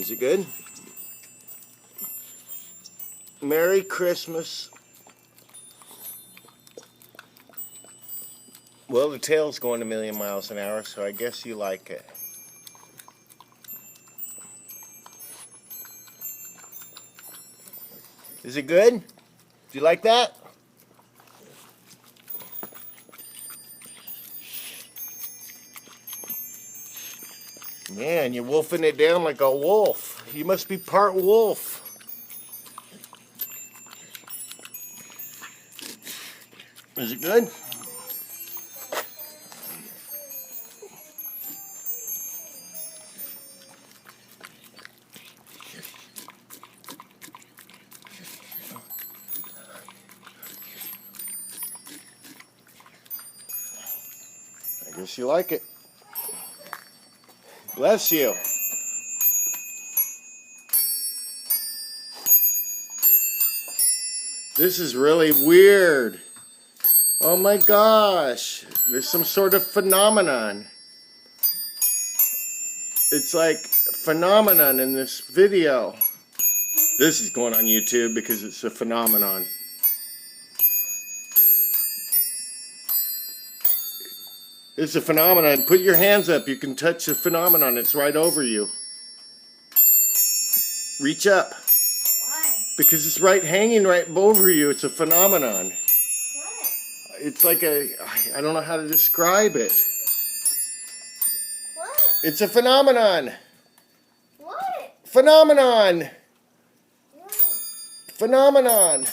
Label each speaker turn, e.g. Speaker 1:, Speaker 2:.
Speaker 1: Is it good? Merry Christmas. Well, the tail's going a million miles an hour, so I guess you like it. Is it good? Do you like that? Man, you're wolfing it down like a wolf. You must be part wolf. Is it good? I guess you like it. Bless you. This is really weird. Oh my gosh. There's some sort of phenomenon. It's like phenomenon in this video. This is going on YouTube because it's a phenomenon. It's a phenomenon. Put your hands up. You can touch the phenomenon. It's right over you. Reach up.
Speaker 2: Why?
Speaker 1: Because it's right hanging right over you. It's a phenomenon.
Speaker 2: What?
Speaker 1: It's like a... I don't know how to describe it.
Speaker 2: What?
Speaker 1: It's a phenomenon.
Speaker 2: What?
Speaker 1: Phenomenon.
Speaker 2: What?
Speaker 1: Phenomenon.